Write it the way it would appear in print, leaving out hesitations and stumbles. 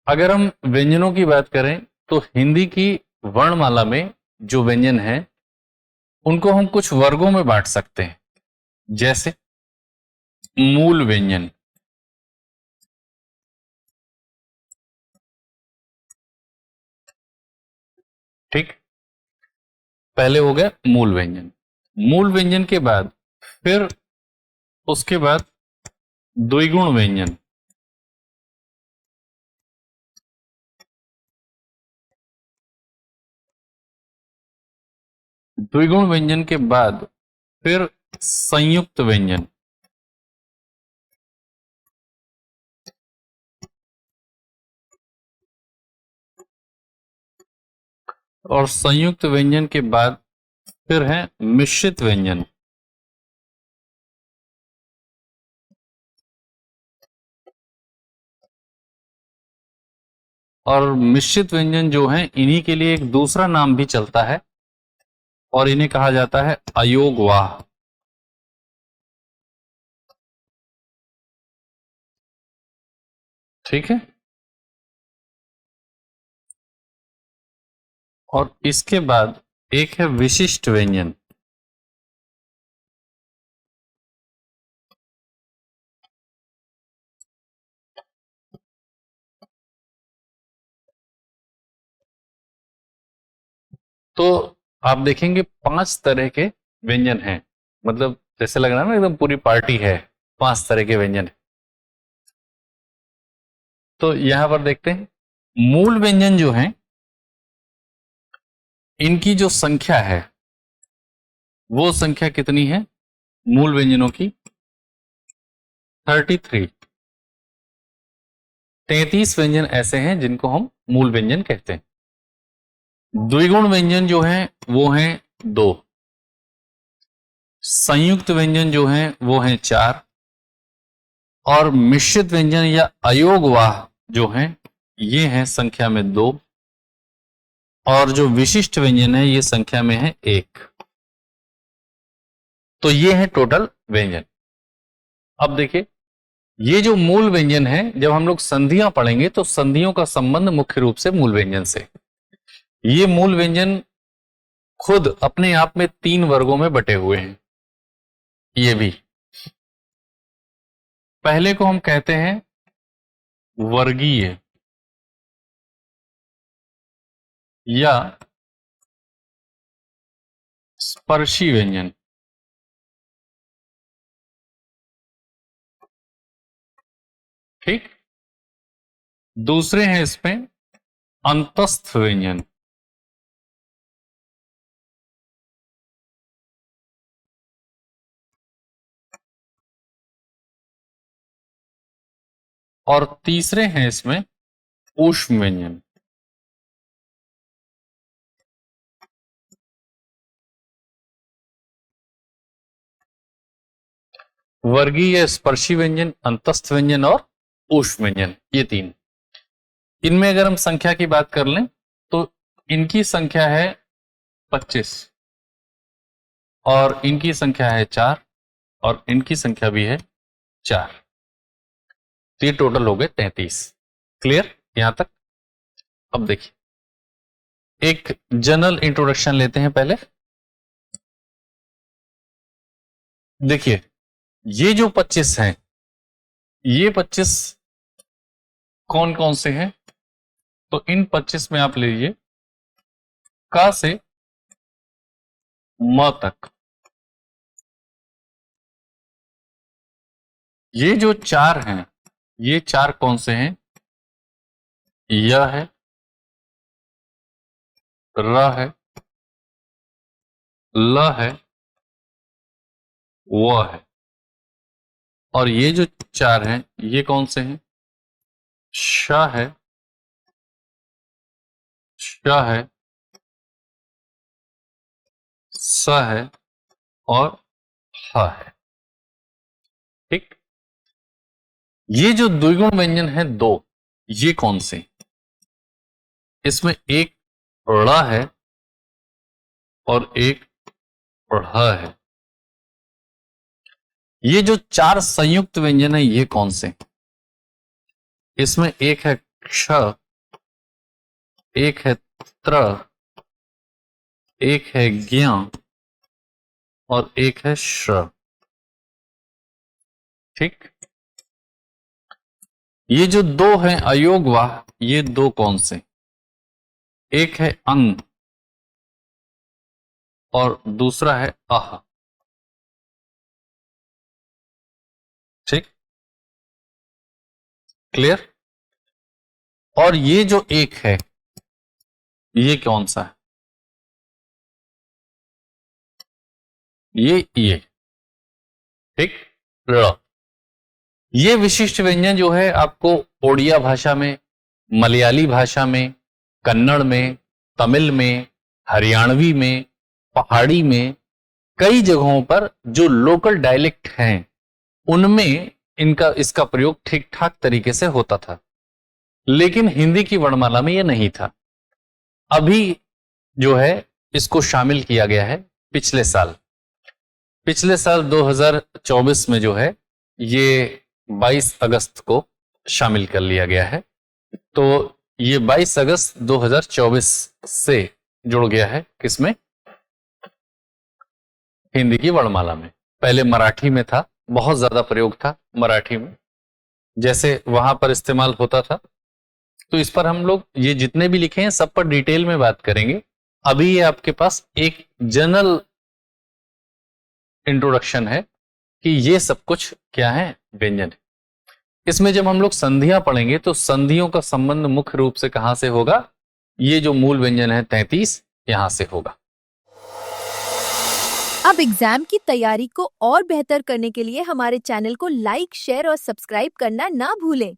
अगर हम व्यंजनों की बात करें तो हिंदी की वर्णमाला में जो व्यंजन हैं उनको हम कुछ वर्गों में बांट सकते हैं, जैसे मूल व्यंजन। ठीक, पहले हो गया मूल व्यंजन। मूल व्यंजन के बाद फिर उसके बाद द्विगुण व्यंजन। द्विगुण व्यंजन के बाद फिर संयुक्त व्यंजन। और संयुक्त व्यंजन के बाद फिर है मिश्रित व्यंजन। और मिश्रित व्यंजन जो हैं इन्हीं के लिए एक दूसरा नाम भी चलता है और इन्हें कहा जाता है अयोगवाह। ठीक है, और इसके बाद एक है विशिष्ट व्यंजन। तो आप देखेंगे 5 तरह के व्यंजन हैं, मतलब जैसे लग रहा है ना एकदम पूरी पार्टी है, 5 तरह के व्यंजन। तो यहां पर देखते हैं मूल व्यंजन जो हैं इनकी जो संख्या है वो संख्या कितनी है मूल व्यंजनों की? 33। 33 व्यंजन ऐसे हैं जिनको हम मूल व्यंजन कहते हैं। द्विगुण व्यंजन जो हैं वो हैं 2। संयुक्त व्यंजन जो हैं वो हैं 4। और मिश्रित व्यंजन या अयोगवाह जो हैं ये हैं संख्या में 2। और जो विशिष्ट व्यंजन है ये संख्या में है 1। तो ये है टोटल व्यंजन। अब देखिए ये जो मूल व्यंजन है, जब हम लोग संधियां पढ़ेंगे तो संधियों का संबंध मुख्य रूप से मूल व्यंजन से। ये मूल व्यंजन खुद अपने आप में 3 वर्गों में बटे हुए हैं। ये भी पहले को हम कहते हैं वर्गीय या स्पर्शी व्यंजन। ठीक, दूसरे हैं इसमें अंतस्थ व्यंजन। और तीसरे हैं इसमें ऊष्म व्यंजन। वर्गीय, स्पर्शी व्यंजन, अंतस्थ व्यंजन और ऊष्म व्यंजन, ये 3। इनमें अगर हम संख्या की बात कर लें तो इनकी संख्या है 25 और इनकी संख्या है 4 और इनकी संख्या भी है 4। तो ये टोटल हो गए 33। क्लियर यहां तक? अब देखिए एक जनरल इंट्रोडक्शन लेते हैं पहले। देखिए ये जो 25 हैं ये 25 कौन कौन से हैं? तो इन 25 में आप लीजिए का से म तक। ये जो 4 हैं ये 4 कौन से हैं? य है, र है, ल है, व है। और ये जो 4 हैं ये कौन से हैं? श है, श है, स है और ह है। ठीक, ये जो द्विगुण व्यंजन है 2, ये कौन से? इसमें एक ड़ है और एक ढ़ है। ये जो 4 संयुक्त व्यंजन है ये कौन से? इसमें एक है क्ष, एक है त्र, एक है ज्ञ और एक है श्र। ठीक, ये जो दो हैं अयोगवाह, ये दो कौन से? एक है अंग और दूसरा है अह। ठीक, क्लियर? और ये जो एक है, ये कौन सा है? ये ठीक, र। ये विशिष्ट व्यंजन जो है आपको ओडिया भाषा में, मलयाली भाषा में, कन्नड़ में, तमिल में, हरियाणवी में, पहाड़ी में, कई जगहों पर जो लोकल डायलेक्ट हैं उनमें इसका प्रयोग ठीक ठाक तरीके से होता था, लेकिन हिंदी की वर्णमाला में यह नहीं था। अभी जो है इसको शामिल किया गया है पिछले साल 2024 में जो है ये 22 अगस्त को शामिल कर लिया गया है। तो ये 22 अगस्त 2024 से जुड़ गया है किसमें? हिंदी की वर्णमाला में। पहले मराठी में था, बहुत ज्यादा प्रयोग था मराठी में, जैसे वहां पर इस्तेमाल होता था। तो इस पर हम लोग ये जितने भी लिखे हैं सब पर डिटेल में बात करेंगे। अभी ये आपके पास एक जनरल इंट्रोडक्शन है कि ये सब कुछ क्या है, व्यंजन है। इसमें जब हम लोग संधियां पढ़ेंगे तो संधियों का संबंध मुख्य रूप से कहां से होगा? ये जो मूल व्यंजन है 33, यहां से होगा। अब एग्जाम की तैयारी को और बेहतर करने के लिए हमारे चैनल को लाइक, शेयर और सब्सक्राइब करना ना भूलें।